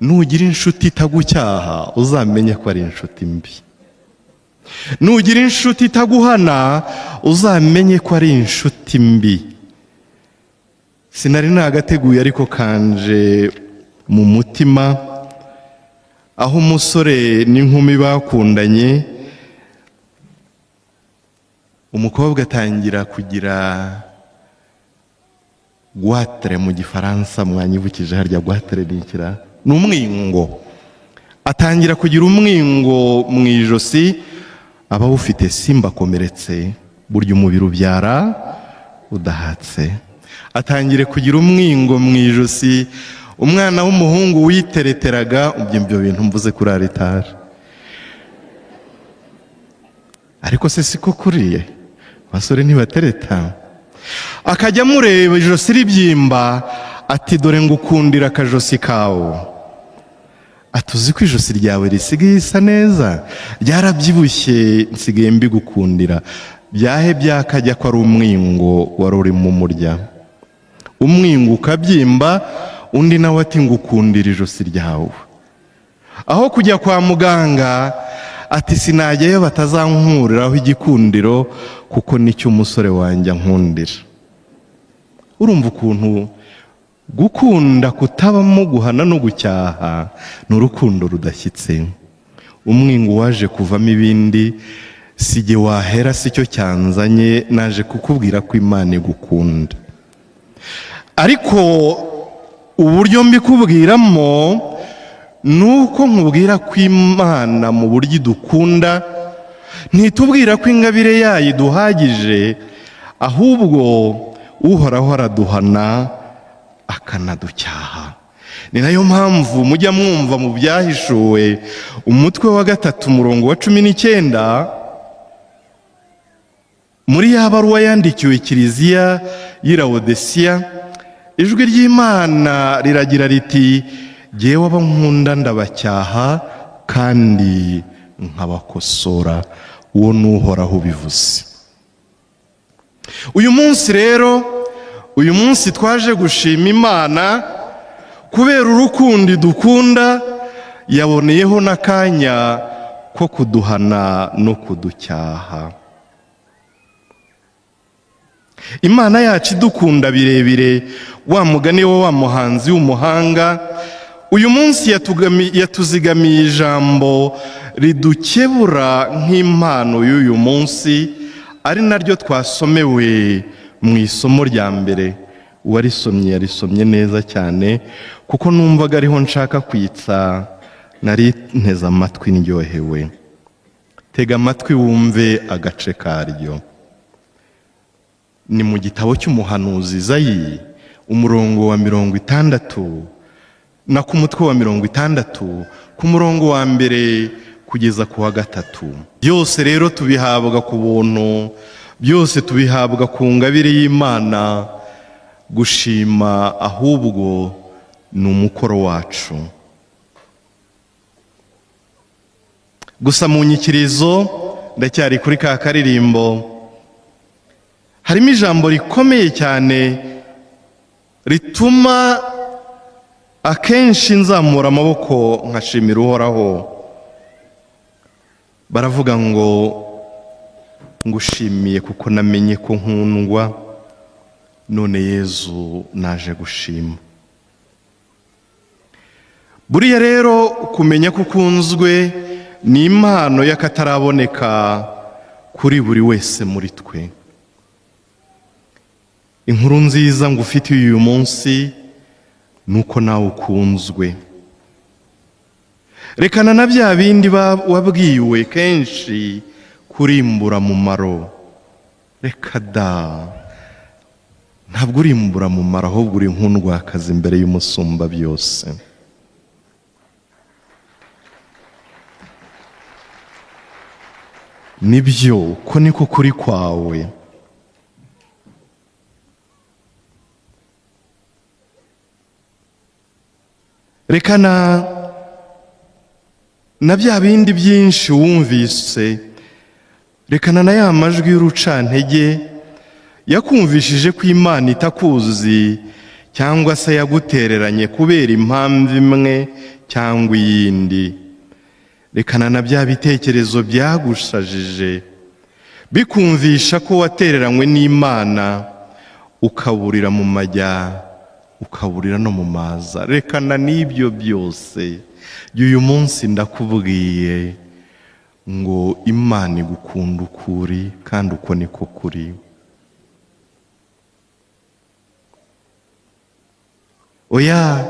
nugira inshuti itagucyaha uzamenye ko ari inshuti mbi, nugira inshuti itaguhana uzamenye ko ari inshuti mbi. Sinari nagateguye ariko kanje mu mutima, aho umusore n'inkumi bakundanye, umukobwa atangira kugira guatre mu gifaransa, mwanyibukije harya guatre nikira n'umwingo, atangira kugira umwingo mu ijosi, aba ufite simba komeretse, burya umubiri ubyara udahatse. Atangire kugira umwingo mu ijosi, umwana w'umuhungu witereteraga, ibyo bintu mvuze kuri aritari. Ariko se siko kuriye, abasore ntibatereta. Akajya amureba ijosi ribyimba, ati dore ngukundira akajosi kawe. Atuzi ko ijosi ryawe risigaye isa neza, ryarabyibushye, nsigaye mbigukundira. Byahe byakajya ko ari umwingo wari uri mu murya. Umwingo ukabyimba, undi nawe ati ngukundira ijosi ryawe. Aho kujya kwa muganga, ati sinajyayo batazankuriraho igikundiro, kuko nicyo umusore wanjye ankundira. Urumva ukuntu gukunda kutabamo guhana no gucyaha ni urukundo rudashyitse. Umwingo waje kuvamo ibindi, sijye wahera, si cyo cyanzanye, naje kukubwira ko Imana igukunda. Ariko uburyo mbikubwiramo nuko nkubwira ko Imana mu buryo idukunda, ntitubwira ko ingabire yayo iduhagije, ahubwo uhoraho araduhana akanaducyaha. Ni nayo mpamvu mujya mwumva mu Byahishuwe umutwe wa 3 umurongo wa 19, muri ya baruwa yandikiwe kiliziya y'i Laodikiya, ijwi ry'Imana riragira riti, jyewe abo nkunda ndabacyaha kandi nkabakosora. Uwo n'uhoraho ubivuze. Uyu munsi rero, uyu munsi twaje gushima Imana kubera urukundo idukunda, yaboneyeho n'akanya ko kuduhana no kuducyaha. Imana yacu idukunda birebire, wa mugani wa muhanzi w'umuhanga, uyu munsi yatuzigamiye ijambo ridukebura nk'impano y'uyu munsi, ari naryo twasomewe mu isomo rya mbere. Uwarisomye yarisomye neza cyane, kuko numvaga ariho nshaka kwitsa, nari nteze amatwi ndyohewe. Tega amatwi wumve agace karyo. Ni mu gitabo cy'umuhanuzi Izayi, umurongo wa 60 na ku mutwe wa 60, ku murongo wa 1 kugeza ku wa 3. Byose rero tubihabwa ku buntu, byose tubihabwa ku ngabire y'Imana. Gushima ahubwo ni umukoro wacu. Gusa mu nyikirizo ndacyari kuri ka karirimbo, harimo ijambo rikomeye cyane rituma akenshi nzamura amaboko nkashimira uhoraho. Baravuga ngo ngushimiye kuko namenye ko nkundwa, none Yezu naje gushima. Buriya rero kumenya ko ukunzwe ni impano y'akataraboneka kuri buri wese muri twe. Inkuru nziza ngufitiye uyu munsi nuko nawe ukunzwe. Rekana na bya bindi wabwiwe kenshi kurimbura mumaro. Reka da, ntabwo urimbura mumaro, ahubwo uri nk'undwakazi imbere y'umusumba byose. Nibyo, ko niko kuri kwawe. Rekana na bya bindi byinshi wumvise, rekana na ya majwi y'urucantege yakumvishije ko Imana itakuzi cyangwa se yagutereranye kubera impamvu imwe cyangwa iyindi. Rekana na bya bitekerezo byagushajije bikumvisha ko watereranywe n'Imana, ukaburira mu majya ukaburira no mu maza. Rekana n'ibyo byose. Uyu munsi ndakubwiye ngo Imana igukunda ukuri, kandi uko niko kuri. Oya,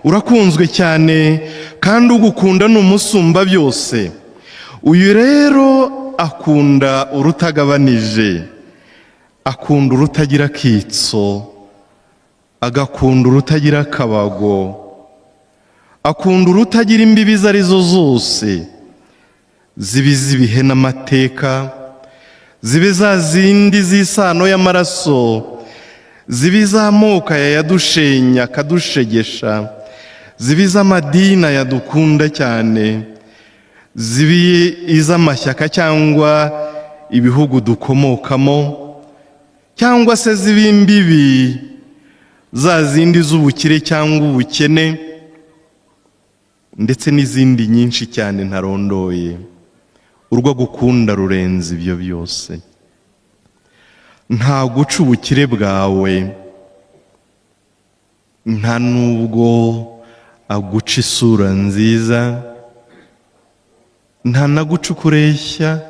urakunzwe cyane kandi ugukunda ni umusumba byose. Uyu rero akunda urutagabanije, akunda urutagira kitso, agakunda urutagira akabago, akunda urutagira imbibi izo arizo zose, zibe iz'ibihe n'amateka, zibe za zindi z'isano y'amaraso, zibe iz'amoko yadushenya akadushegesha, zibe iz'amadini yadukunda cyane, zibe iz'amashyaka cyangwa ibihugu dukomokamo, cyangwa se zibe imbibi za zindi z'ubukire cyangwa ubukene, ndetse n'izindi nyinshi cyane ntarondoye. Urwo gukunda rurenze ibyo byose. Nta guca ubukire bwawe, nta nubwo aguca isura nziza, nta naguca ukureshya,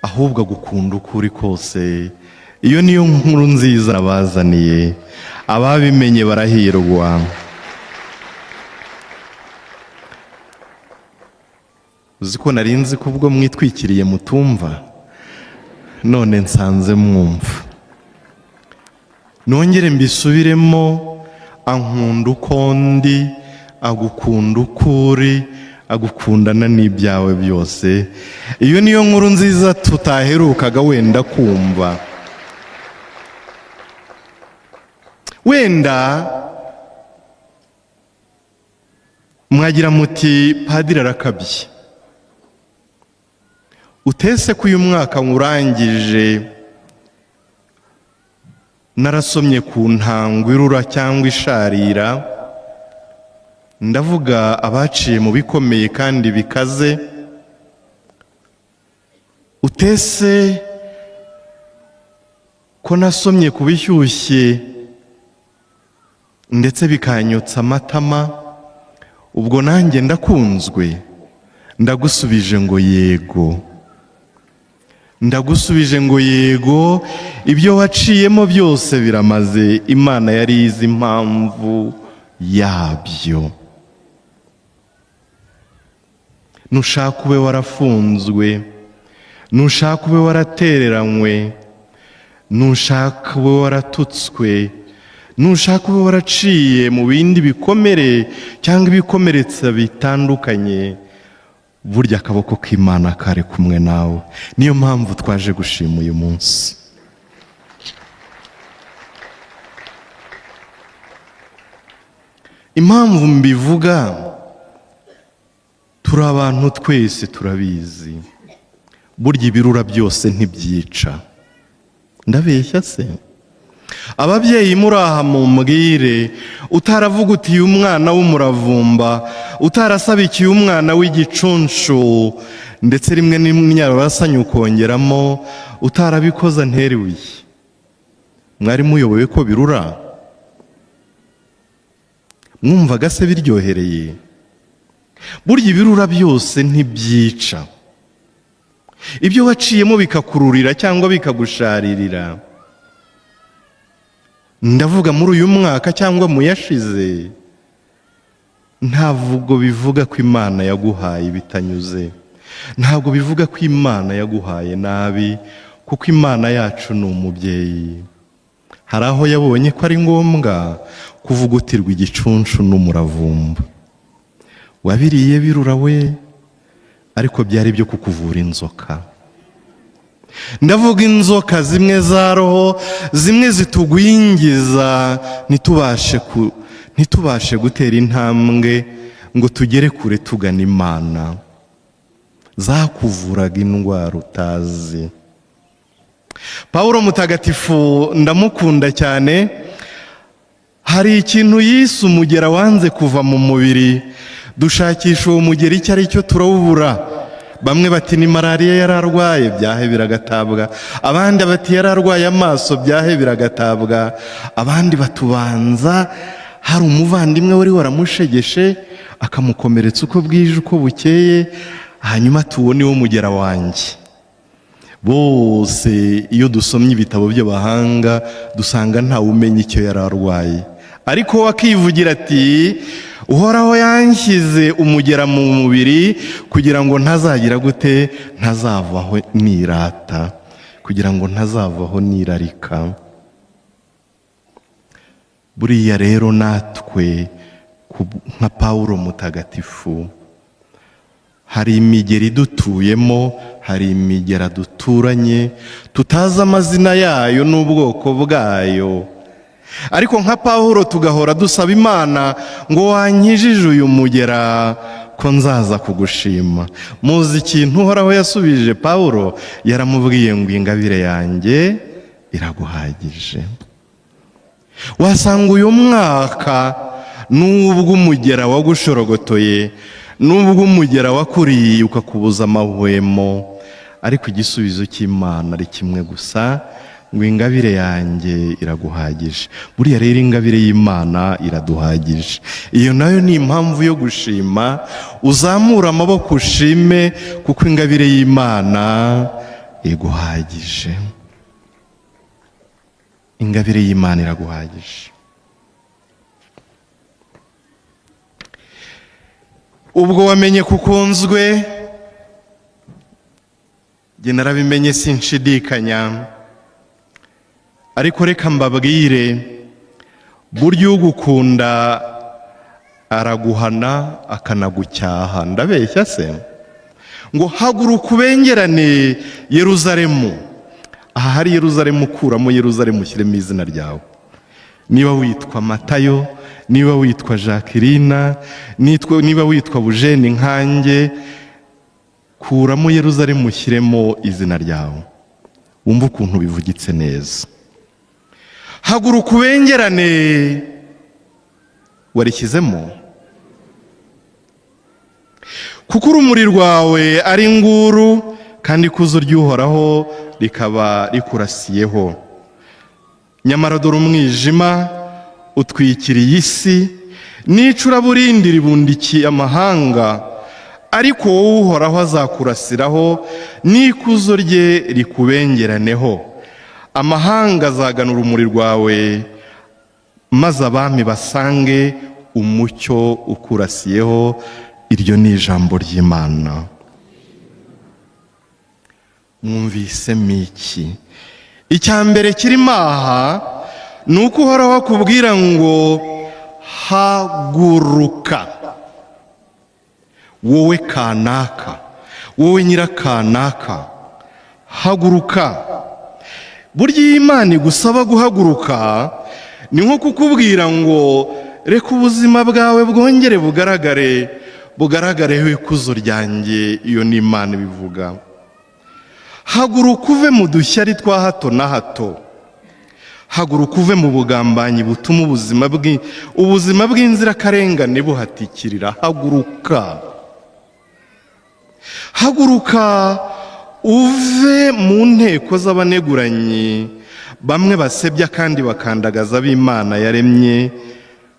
ahubwo agukunda ukuri kose. Iyo niyo nkuru nziza abazaniye, ababimenye barahirwa. Uzi ko nari nzi ko ubwo mwitwikiriye mutumva, none nsanze mwumva. Nongere mbisubiremo, ankunda uko ndi, agukunda ukuri, agukundana n'ibyawe byose. Iyo niyo nkuru nziza tutaherukaga wenda kumva. Wenda mwagira muti padiri arakabye. Utese ko uyu mwaka nkurangije narasomye ku ntango irura cyangwa isharira, ndavuga abaciye mu bikomeye kandi bikaze. Utese ko nasomye ku bishyushye ndetse bikanyotsa amatama, ubwo nanjye ndakunzwe. Ndagusubije ngo yego. Ndagusubije ngo yego, ibyo waciyemo byose biramaze. Imana yari izi impamvu yabyo. Nushaka ube warafunzwe, nushaka ube waratereranywe, nushaka ube waratutswe, nushaka ube waraciye mu bindi bikomere cyangwa ibikomeretsa bitandukanye, burya akaboko k'Imana kari kumwe nawe. Niyo mpamvu twaje gushima uyu munsi. Impamvu mbivuga, turi abantu twese turabizi, burya ibirura byose ntibyica. Ndabeshya se? Ababyeyi muraha mumbwire, utaravuga uti uyu mwana w'umuravumba, utarasabikiye umwana w'igicunshu, ndetse rimwe n'imyarabasanye ukongeramo, utarabikoza ntere ibuye. Mwari muyoboye ko birura? Mwumvaga se biryohereye? Burya ibirura byose ntibyica. Ibyo waciyemo bikakururira cyangwa bikagusharirira, ndavuga muri uyu mwaka cyangwa mu yashize, ntabwo bivuga ko Imana yaguhaye bitanyuze, ntabwo bivuga ko Imana yaguhaye nabi, kuko Imana yacu ni umubyeyi. Hari aho yabonye ko ari ngombwa kuvugutirwa igicunshu n'umuravumba. Wabiriye birura we, ariko byari byo kukuvura inzoka. Ndavuga inzoka zimwe za roho, zimwe zitugwingiza ntitubashe gutera intambwe ngo tugere kure tugana Imana. Zakuvuraga indwara utazi. Pawulo mutagatifu ndamukunda cyane, hari ikintu yise umugera wanze kuva mu mubiri. Dushakisha uwo mugera icyo ari cyo turawubura. Bamwe bati ni malariya yararwaye, byahebera agatabwa. Abandi bati yararwaye amaso, byahebera agatabwa. Abandi batubanza hari umuvandimwe wari waramushegeshe akamukomeretsa uko bwije uko bukeye, hanyuma tubone wo mugera wanjye. Bose iyo dusomye ibitabo by'abahanga dusanga ntawe umenya icyo yararwaye, ariko wakivugira ati Uhoraho yanshyize umugera mu mubiri kugira ngo ntazagira gute, ntazavaho nirata, kugira ngo ntazavaho nirarika. Buriya rero natwe nka Pawulo mutagatifu, hari imigeri dutuyemo, hari imigera duturanye tutazi amazina yayo n'ubwoko bwayo, ariko nka Pawulo tugahora dusaba Imana ngo wankijije uyu mugera ko nzaza kugushima. Muzi ikintu Uhoraho yasubije Pawulo? Yaramubwiye ngo ingabire yanjye iraguhagije. Wasanga uyu mwaka nubwo umugera wagushorogotoye, nubwo umugera wakuriye ukakubuza amahwemo, ariko igisubizo cy'Imana ari kimwe gusa, ngo ingabire yanjye iraguhagije. Buriya rero ingabire y'Imana iraduhagije. Iyo nayo ni impamvu yo gushima. Uzamura amaboko ushime, kuko ingabire y'Imana iguhagije. Ingabire y'Imana iraguhagije. Ubwo wamenye kukunzwe, jye narabimenye sinshidikanya, ariko reka mbabwire, burya ugukunda araguhana akanagucyaha. Ndabeshya se? Ngo haguruka ubengerane Yeruzalemu. Aha hari Yeruzalemu, kuramo Yeruzalemu ushyiremo izina ryawe. Niba witwa Matayo, niba witwa Jacqueline, niba witwa Bujeni nkanjye, kuramo Yeruzalemu ushyiremo izina ryawe. Wumva ukuntu bivugitse neza. Haguruka ubengerane, warishyizemo, kuko urumuri rwawe ari nguru, kandi ikuzo ry'Uhoraho rikaba rikurasiyeho. Nyamara dore umwijima utwikiriye isi, n'icuraburindi ribundikiye amahanga, ariko wowe Uhoraho azakurasiraho, n'ikuzo rye rikubengeraneho. Amahanga azagana urumuri rwawe, maze abami basange umucyo ukurasiyeho. Iryo ni ijambo ry'Imana. Mwumvisemo iki? Icya mbere kirimo aha ni uko Uhoraho akubwira ngo haguruka, wowe kanaka, wowe nyirakanaka, haguruka. Burya iyo Imana igusaba guhaguruka, ni nko kukubwira ngo reka ubuzima bwawe bwongere bugaragareho ikuzo ryanjye. Iyo ni Imana ibivuga. Haguruka uve mu dushyari twa hato na hato. Haguruka uve mu bugambanyi butuma ubuzima bw'inzirakarengane buhatikirira. Haguruka uve mu nteko z'abaneguranyi, bamwe basebya kandi bakandagaza ab'Imana yaremye,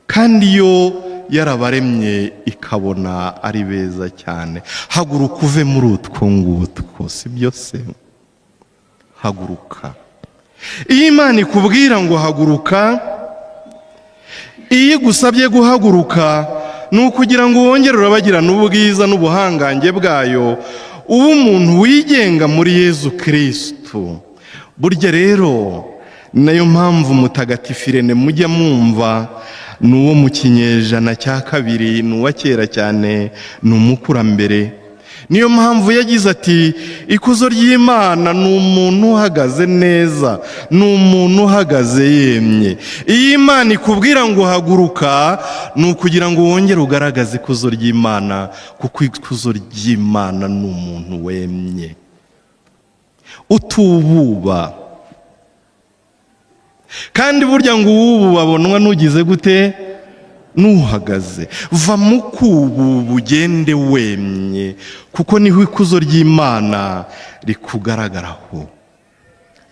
kandi yo yarabaremye ikabona ari beza cyane. Haguruka uve muri utwo ngutwo, si byo se? Haguruka. Iyo Imana ikubwira ngo haguruka, iyo igusabye guhaguruka, ni ukugira ngo wongere urabagirane ubwiza n'ubuhangange bwayo, uba umuntu wigenga muri Yezu Kristo. Burya rero nayo mpamvu Mutagatifu Irene mujya mwumva, ni uwo mu kinyejana cya kabiri, ni uwa kera cyane, ni umukurambere. Niyo mpamvu yagize ati ikuzo ry'Imana ni umuntu uhagaze neza, ni umuntu uhagaze yemye. Iyo Imana ikubwira ngo haguruka, ni ukugira ngo wongere ugaragaze ikuzo ry'Imana, kuko ikuzo ry'Imana ni umuntu wemye, utububa. kandi burya ngo ubu babonwa n'ugize gute, n'uhagaze. Va mu kubu bugende wemye, kuko niho ikuzo ry'Imana rikugaragaraho.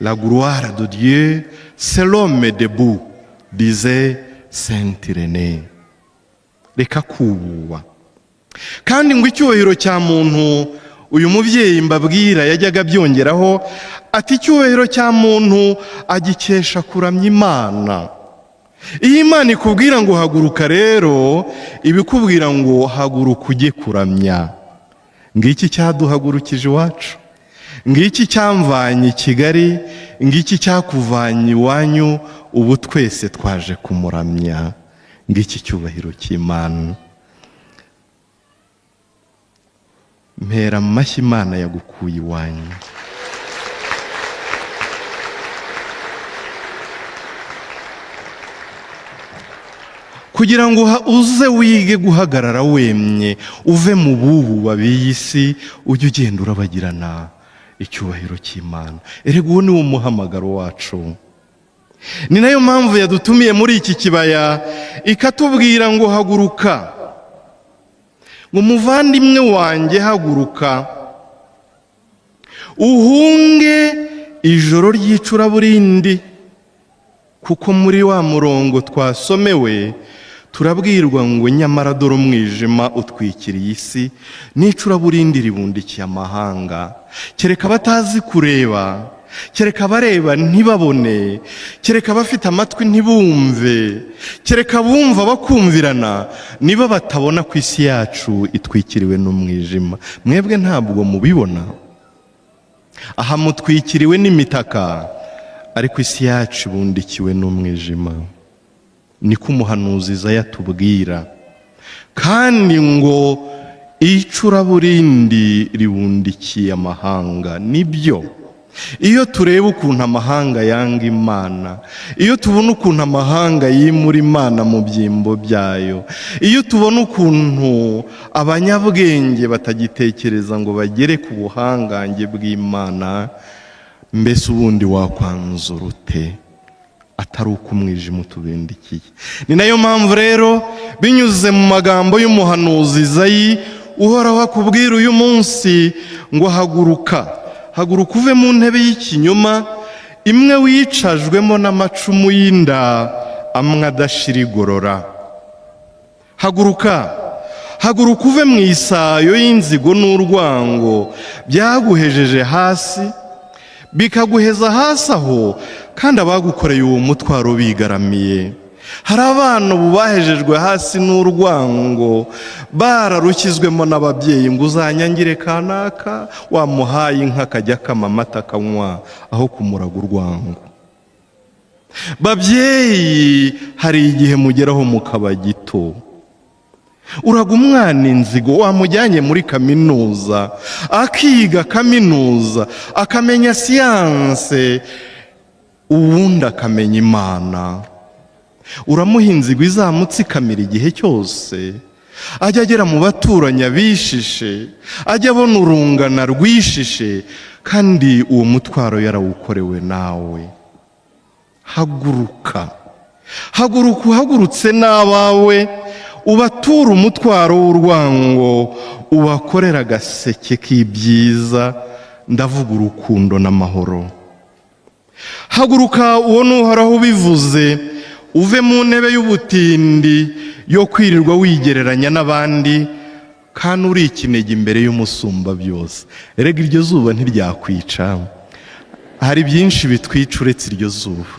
La gloire de Dieu, c'est l'homme debout, disait Saint Irénée. Reka kubuwa. Kandi ngo icyubahiro cya muntu, uyu mubyeyi mbabwira yajyaga byongeraho ati icyubahiro cya muntu agikesha kuramya Imana. Iyo Imana ikubwira ngo haguruka rero, ibikubwira ngo haguruka ujye kuramya. Ngiki cyaduhagurukije iwacu, ngiki cyamvanye i Kigali, ngiki cyakuvanye iwanyu, ubu twese twaje kumuramya. Ngiki cyubahiro cy'Imana. Mpera amashyi Imana yagukuye iwanyu. Kugira ngo uze wige guhagarara wemye, uve mu bubu babiyi isi, ujye ugenda urabagirana icyubahiro cy'Imana. Erega uwo ni wo muhamagaro wacu. Ni nayo mpamvu yadutumiye muri iki kibaya ikatubwira ngo haguruka, ngo muvandimwe wanjye haguruka, uhunge ijoro ry'icuraburindi. Kuko muri wa murongo twasomewe turabwirwa ngo nyamara dore umwijima utwikiriye isi, n'icuraburindi ribundikiye amahanga. Kereka batazi kureba, kereka abareba ntibabone, kereka abafite amatwi ntibumve, kereka bumva bakumvirana, niba batabona ko isi yacu itwikiriwe n'umwijima. Mwebwe ntabwo mubibona? Aha mutwikiriwe n'imitaka, ariko isi yacu ibundikiwe n'umwijima. Niko umuhanuzi Izaya atubwira. Kandi ngo icuraburindi ribundikiye amahanga. Nibyo, iyo tureba ukuntu amahanga yanga Imana, iyo tubona ukuntu amahanga yimura Imana mu byimbo byayo, iyo tubona ukuntu abanyabwenge batagitekereza ngo bagere ku buhangange bw'Imana, mbese ubundi wakwanzura ute atari uko umwijima utubindikiye? Ni nayo mpamvu rero binyuze mu magambo y'umuhanuzi Izayi, uhoraho akubwira uyu munsi ngo haguruka, haguruka uve mu ntebe y'ikinyoma, imwe wicajwemo n'amacumu y'inda amwe adashira igorora. Haguruka, haguruka uve mu isayo y'inzigo n'urwango byaguhejeje hasi, bikaguheza hasi aho, kandi abagukoreye uwo mutwaro bigaramiye. Hari abana ubu bahejejwe hasi n'urwango, bararukizwemo n'ababyeyi ngo uzanyangire kanaka, wamuhaye inka akajya akama amata akanywa aho kumuraga urwango. Babyeyi, hari igihe mugeraho mukaba gito. Uraga umwana inzigo, wamujyanye muri kaminuza akiga kaminuza, akamenya siyanse, ubundi akamenya Imana. Uramuha inzigo izamutsikamira igihe cyose, ajya agera mu baturanyi abishishe, ajya abona urungana rwishishe, kandi uwo mutwaro yarawukorewe nawe. Haguruka, haguruka uhagurutse n'abawe, ubatura umutwaro w'urwango, ubakorera agaseke k'ibyiza, ndavuga urukundo n'amahoro. Haguruka, uwo n'uhoraho ubivuze, uve mu ntebe y'ubutindi yo kwirirwa wigereranya n'abandi, kandi uri ikinege imbere y'umusumba byose. Erega iryo zuba ntiryakwica, hari byinshi bitwica uretse iryo zuba.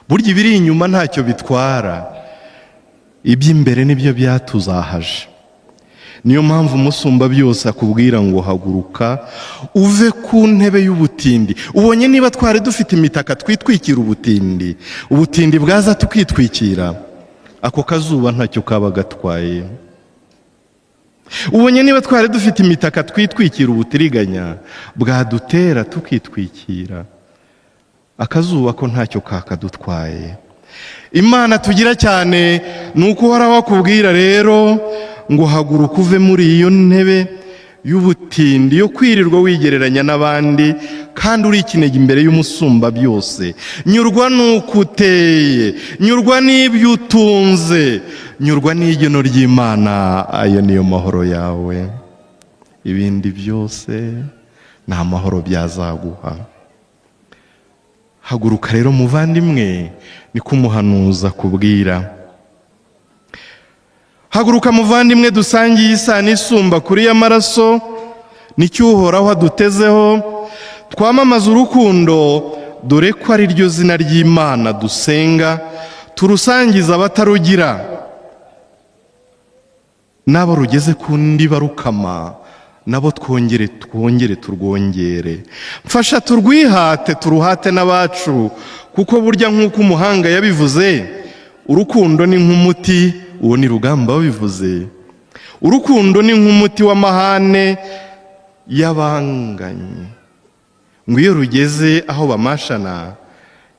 Burya ibiri inyuma ntacyo bitwara, iby'imbere nibyo byatuzahaje. Niyo mpamvu umusumba byose akubwira ngo haguruka uve ku ntebe y'ubutindi. Ubonye niba twari dufite imitaka twitwikira ubutindi, ubutindi bwaza tukitwikira, ako kazuba ntacyo kaba gatwaye. Ubonye niba twari dufite imitaka twitwikira ubutiriganya, bwadutera tukitwikira, akazuba ko ntacyo kakadutwaye. Imana tugira cyane ni uko uhoraho akubwira rero ngo haguruka uve muri iyo ntebe, y'ubutindi, yo kwirirwa wigereranya n'abandi kandi uri ikinege imbere y'umusumba byose. Nyurwa n'uko uteye, nyurwa n'ibyo utunze, nyurwa n'igeno ry'Imana, ayo niyo mahoro yawe. Ibindi byose nta mahoro byazaguha. Haguruka rero muvandimwe, niko umuhanuzi akubwira. Haguruka muvandimwe, dusangiye isano isumba kuri y'amaraso, nicyo Uhoraho adutezeho. Twamamaza urukundo, dore ko ari ryo zina ry'Imana dusenga, turusangiza abatarugira. N'abo rugeze ku ndiba rukama, nabo twongere turwongere. Mfasha turwihate, turuhate n'abacu, kuko burya nk'uko umuhanga yabivuze, urukundo ni nk'umuti. Uwo ni Rugamba wabivuze. Urukundo ni nk'umuti w'amahane y'abanganye, ngo iyo rugeze aho bamashana,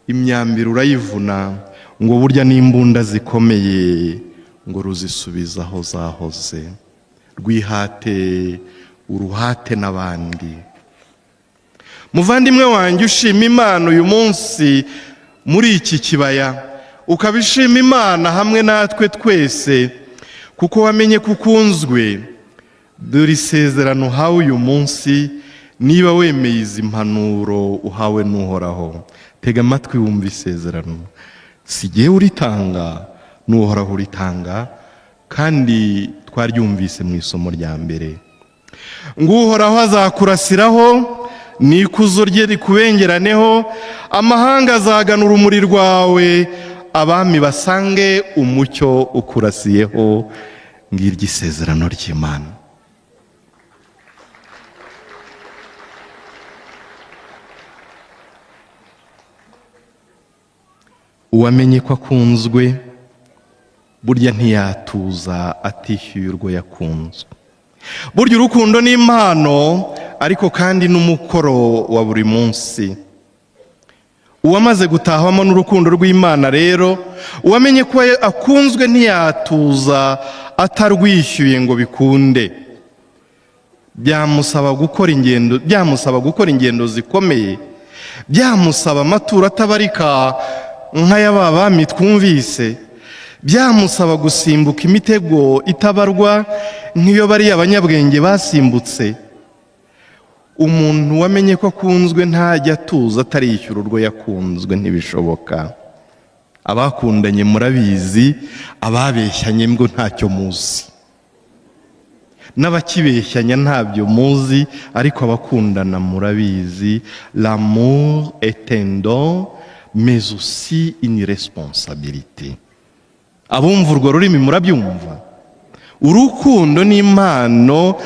imyambaro urayivuna, ngo burya n'imbunda zikomeye ngo ruzisubiza aho zahoze. Rwihate, uruhate n'abandi. Muvandimwe wanjye, ushima Imana uyu munsi muri iki kibaya, ukabishima Imana hamwe natwe twese, kuko wamenye ko ukunzwe. Dore isezerano uhawe uyu munsi, niba wemeye izi mpanuro uhawe n'Uhoraho. Tega amatwi wumva isezerano. Si jyewe uritanga, n'Uhoraho uritanga, kandi twaryumvise mu isomo rya mbere. Ngo Uhoraho azakurasiraho, n'ikuzo rye rikubengeraneho, amahanga azagana urumuri rwawe, abami basange umucyo ukurasiyeho. Ngiryo isezerano ry'Imana. Uwamenye ko akunzwe, burya ntiyatuza atishyuye urwo yakunzwe. Burya urukundo ni impano, ariko kandi n'umukoro wa buri munsi. Uwamaze gutahwamo n'urukundo rw'Imana rero, uwamenye ko akunzwe ntiyatuza atarwishyuye ngo bikunde. Byamusaba gukora ingendo zikomeye, byamusaba amaturo atabarika nk'ay'aba bami twumvise, byamusaba gusimbuka imitego itabarwa nk'iyo bariya abanyabwenge basimbutse. Umuntu wamenye ko akunzwe ntajya atuza atarishyura urwo yakunzwe, ntibishoboka. Abakundanye murabizi, ababeshyanye ngo ntacyo muzi, n'abakibeshyanya ntabyo muzi, ariko abakundana murabizi. L'amour est un don, mais aussi une responsabilité. Abumva urwo rurimi murabyumva. Urukundo ni impano,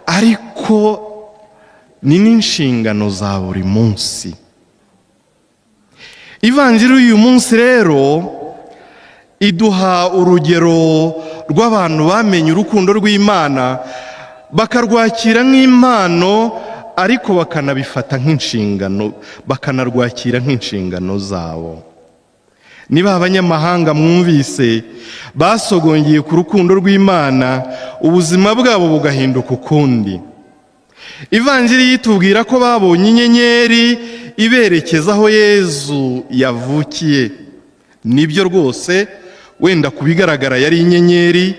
ariko ni n'inshingano za buri munsi. Ivanjiri uyu munsi rero iduha urugero rw'abantu bamenye urukundo rw'Imana, bakarwakira nk'impano, ariko bakanabifata nk'inshingano, bakanarwakira nk'inshingano zabo. Niba abanyamahanga mwumvise basogongeye ku rukundo rw'Imana, ubuzima bwabo bugahinduka ukundi. Ivanjiri yitubwira ko babonye inyenyeri iberekeza aho Yezu yavukiye. Nibyo rwose, wenda kubigaragara yari inyenyeri,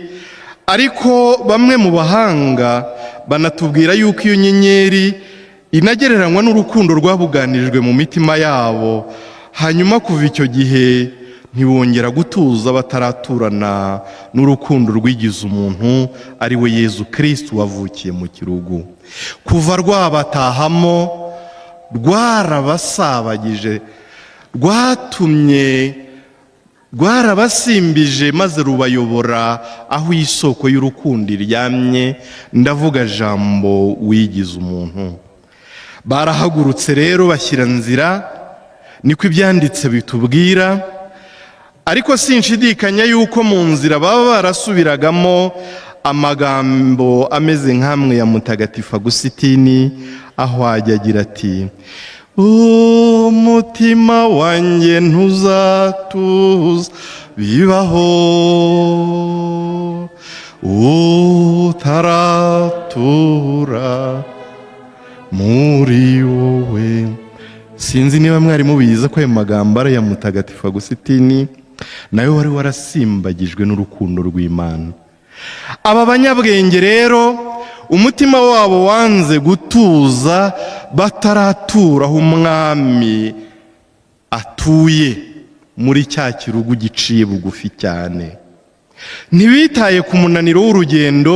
ariko bamwe mu bahanga banatubwira yuko iyo nyenyeri inagereranywa n'urukundo rwabuganijwe mu mitima yabo. Hanyuma kuva icyo gihe ntibongera gutuza bataraturana n'urukundo rwigize umuntu, ari we Yezu Kristo wavukiye mu kirugu. Kuva rwabatahamo, rwarabasabagije, rwarabasimbije, maze rubayobora aho isoko y'urukundo iryamye. Ndavuga Jambo wigize umuntu. Barahagurutse rero bashyira nzira, niko ibyanditse bitubwira. Ariko sinshidikanya yuko mu nzira baba barasubiragamo amagambo ameze nk'amwe ya Mutagatifu Agusitini, aho ajya agira ati: umutima wanjye ntuzatuza bibaho utaratura mpora muri wowe. Sinzi niba mwari mubizi ko ayo magambo ari ya Mutagatifu Agusitini, nawe wari warasimbagijwe n'urukundo rw'Imana. Aba banyabwenge rero umutima wabo wanze gutuza bataratura aho umwami atuye muri cya kirugu giciye bugufi cyane. Ntibitaye ku munaniro w'urugendo,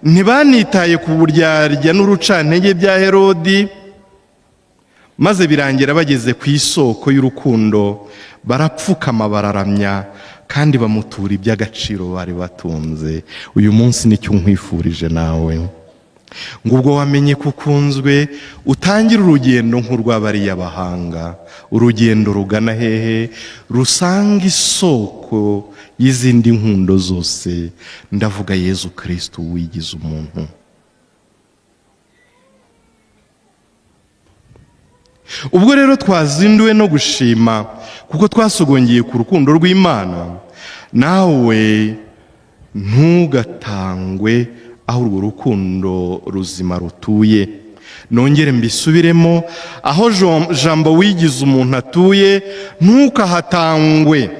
ntibanitaye ku buryarya n'urucantege bya Herodi, maze birangira bageze ku isoko y'urukundo, barapfukama bararamya kandi bamutura iby'agaciro bari batunze. Uyu munsi nicyo nkwifurije nawe, ngo ubwo wamenye ko ukunzwe utangire urugendo nk'urw'abariya bahanga, urugendo rugana hehe? Rusanga isoko y'izindi nkundo zose, ndavuga Yezu Kristo wigize umuntu. Ubwo rero twazinduwe no gushima kuko twasogongeye ku rukundo rw'Imana, nawe ntugatangwe aho urwo rukundo ruzima rutuye. Nongere mbisubiremo, aho jambo wigize umuntu atuye ntukahatangwe,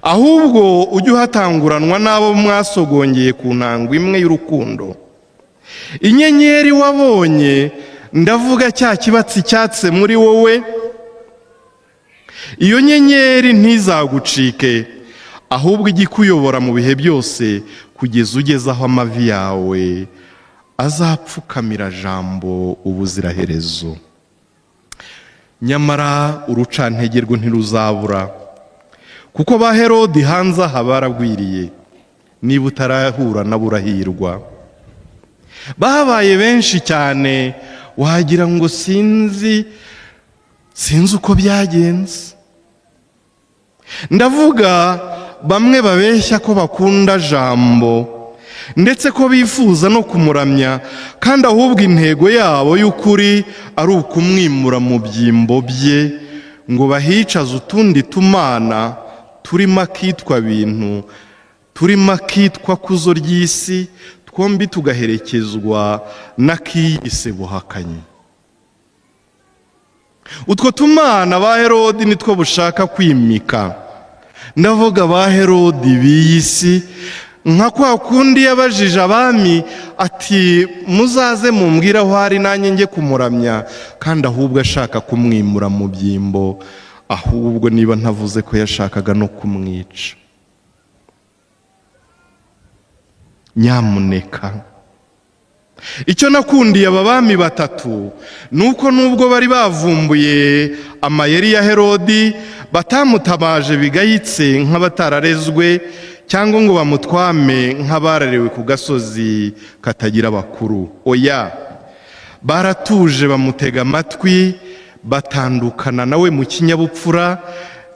ahubwo ujye uhatanguranwa n'abo mwasogongeye ku ntango imwe y'urukundo. Inyenyeri wabonye, ndavuga cya kibatsi cyatse muri wowe, iyo nyenyeri ntizagucike, ahubwo ijye ikuyobora mu bihe byose kugeza ugeze aho amavi yawe azapfukamira jambo ubuziraherezo. Nyamara urucantege rwo ntiruzabura, kuko ba Herodi hanze aha baragwiriye. Niba utarahura nabo urahirwa. Babaye benshi cyane, wagira ngo sinzi uko byagenze. Ndavuga bamwe babeshya ko bakunda jambo ndetse ko bifuza no kumuramya, kandi ahubwo intego yabo y'ukuri ari ukumwimura mu byimbo bye, ngo bahicaze utundi tumana turimo akitwa bintu, turimo akitwa kuzo ry'isi, twombi tugaherekezwa n'akiyise buhakanyi. Utwo tumana ba Herodi nitwo bushaka kwimika. Ndavuga ba Herodi b'iyisi, nka kwa kundi yabajije abami ati muzaze mumbwire aho hari nanjye njye kumuramya, kandi ahubwo ashaka kumwimura mu byimbo, ahubwo niba ntavuze ko yashakaga no kumwica. Nyamuneka, icyo nakundiye aba bami batatu nuko nubwo bari bavumbuye amayeri ya Herodi, batamutabaje bigayitse nk'abatararezwe, cyangwa ngo bamutwame nk'abarerewe ku gasozi katagira abakuru. Oya, baratuje bamutega amatwi, batandukana nawe mu kinyabupfura,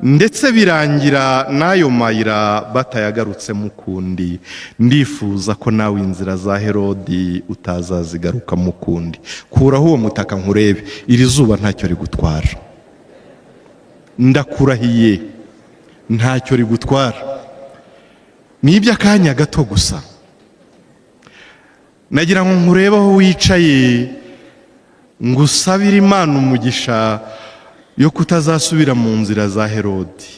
ndetse birangira n'ayo mayira batayagarutsemo ukundi. Ndifuza ko nawe inzira za Herodi utazazigarukamo ukundi. Kuraho uwo mutaka nkurebe, iri zuba ntacyo rigutwara. Ndakurahiye, ntacyo rigutwara, ni iby'akanya gato gusa. Nagira ngo nkurebe aho wicaye, ngusabire Imana umugisha yo kutazasubira mu nzira za Herodi.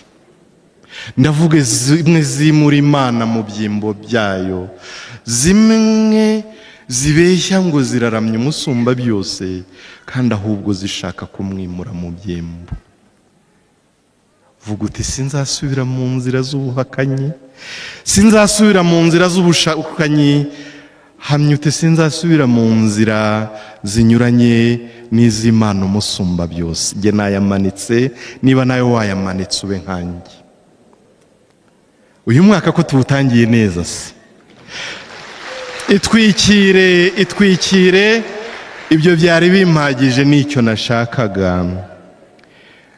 Ndavuga zimwe zimura Imana mu byimbo byayo, zimwe zibeshya ngo ziraramya umusumba byose, kandi ahubwo zishaka kumwimura mu byimbo. Vuga uti sinzasubira mu nzira z'ubuhakanyi, sinzasubira mu nzira z'ubushakanyi. Hamya uti sinzasubira mu nzira zinyuranye n'iz'Imana umusumba byose. Nge nayamanitse, niba nawe wayamanitse ube nkanjye. Uyu mwaka ko tuwutangiye neza se, itwikire, ibyo byari bimpagije, nicyo nashakaga.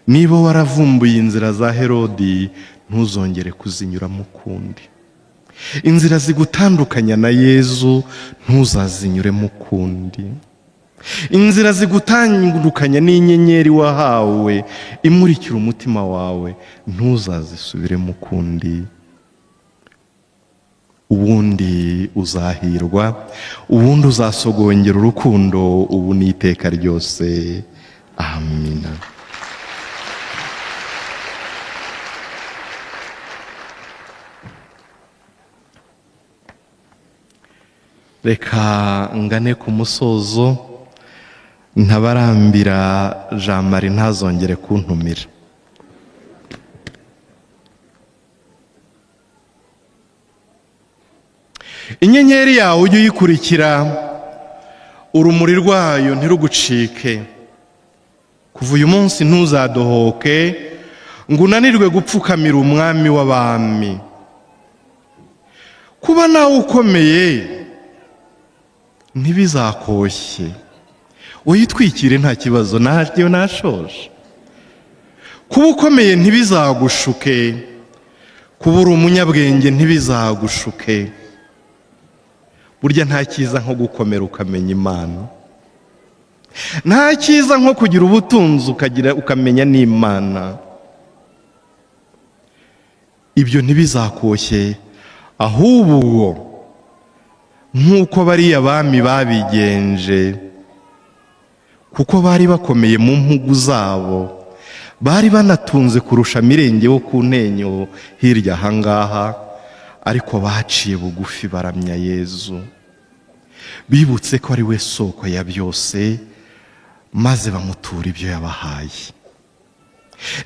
Niba waravumbuye inzira za Herodi, ntuzongere kuzinyuramo ukundi. Inzira zigutandukanya na Yezu ntuzazinyuremo ukundi. Inzira zigutandukanya n'inyenyeri wahawe imurikira umutima wawe ntuzazisubiremo ukundi. ubundi uzahirwa, ubundi uzasogongera urukundo ubu n'iteka ryose. Amina. Reka ngane ku musozo, ntabarambira Jean Marie ntazongere kuntumira. Inyenyeri yawe ujye uyikurikira, urumuri rwayo ntirugucike. Kuva uyu munsi ntuzadohoke ngo unanirwe gupfukamira umwami w'abami. Kuba nawe ukomeye ntibizakoshye, uyitwikire nta kibazo, ntayo nashoje. Kuba ukomeye ntibizagushuke, kuba uri umunyabwenge ntibizagushuke. Burya nta cyiza nko gukomera ukamenya Imana, nta cyiza nko kugira ubutunzi ukamenya n'Imana. Ibyo ntibizakoshye, ahubwo nk'uko bariya bami babigenje, kuko bari bakomeye mu mpugu zabo, bari banatunze kurusha Mirenge wo ku Ntenyo hirya ahangaha, ariko baciye bugufi baramya Yezu, bibutse ko ari we soko ya byose, maze bamutura ibyo yabahaye.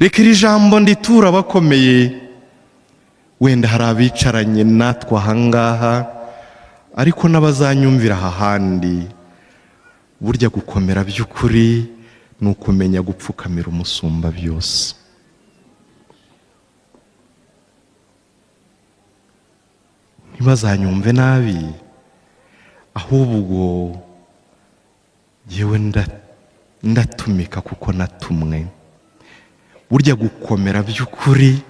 Reka iri jambo nditura abakomeye. Wenda hari abicaranye natwe ahangaha, ariko n'abazanyumvira ahandi. Burya gukomera by'ukuri ni ukumenya gupfukamira umusumba byose. Ntibazanyumve nabi, ahubwo yewe ndatumika kuko natumwe. Burya gukomera by'ukuri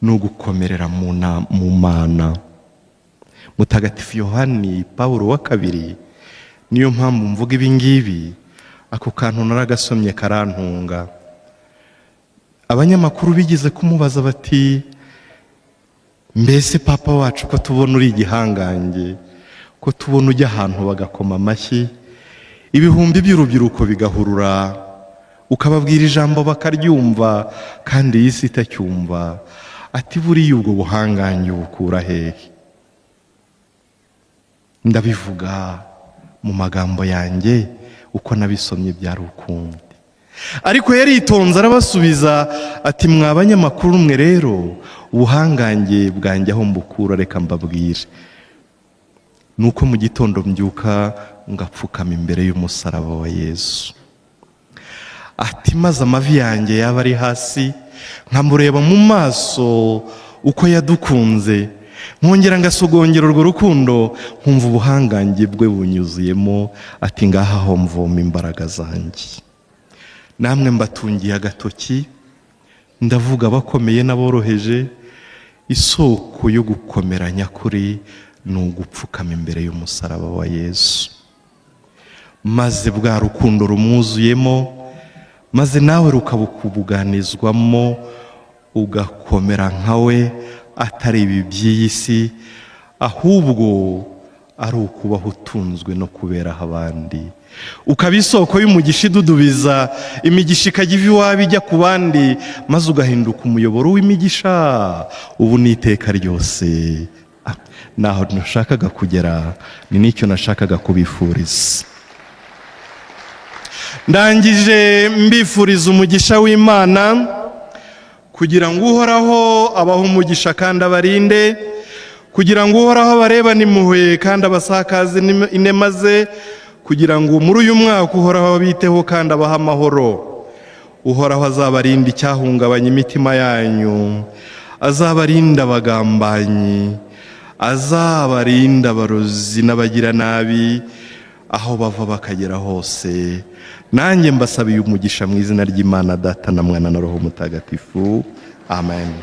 ni ugukomerera mu Mana. Mutagatifu Yohani Pawulo wa kabiri, niyo mpamvu mvuga ibi ngibi, ako kantu naragasomye karantunga. Abanyamakuru bigize kumubaza bati, mbese papa wacu ko tubona uri igihangange, ko tubona ujya ahantu bagakoma amashyi, ibihumbi by'urubyiruko bigahurura, ukababwira ijambo bakaryumva kandi iyi si itacyumva, ati buriya ubwo buhangange bukura hehe? Ndabivuga mu magambo yanjye uko nabisomye byari ukundi. Ariko yaritonze arabasubiza ati, mwa banyamakuru mwe rero, ubuhangange bwanjye aho mbukura reka mbabwire. Nuko mu gitondo mbyuka ngapfukama imbere y'umusaraba wa Yesu. Ati maze amavi yanjye yaba ari hasi, nkamureba mu maso uko yadukunze, nkongera ngasogongera urwo rukundo, nkumva ubuhangange bwe bunyuzuyemo. Ati ngaha ho mvoma imbaraga zanjye. Namwe mbatungiye agatoki, ndavuga abakomeye n'aboroheje, isoko yo gukomera nyakuri ni ugupfukama imbere y'umusaraba wa Yesu, maze bwa rukundo rumwuzuyemo, maze nawe rukabukubuganizwamo, ugakomera nkawe, atari ibi by'iyi si, ahubwo ari ukubaho utunzwe no kuberaho abandi. Ukaba isoko y'umugisha idudubiza, imigisha ikajya iva iwawe ijya ku bandi, maze ugahinduka umuyoboro w'imigisha ubu n'iteka ryose. Naho nashakaga kugera, ni n'icyo nashakaga kubifuriza. Ndangije mbifuriza umugisha w'Imana, kugira ngo Uhoraho abahe umugisha kandi abarinde, kugira ngo Uhoraho abarebane impuhwe kandi abasakaze inema ze, kugira ngo muri uyu mwaka Uhoraho abiteho kandi abahe amahoro. Uhoraho azabarinda icyahungabanya imitima yanyu, azabarinda abagambanyi, azabarinda abarozi n'abagiranabi, aho bava bakagera hose. Nanjye mbasabiye umugisha mu izina ry'Imana Data na Mwana na Roho Mutagatifu. Amen.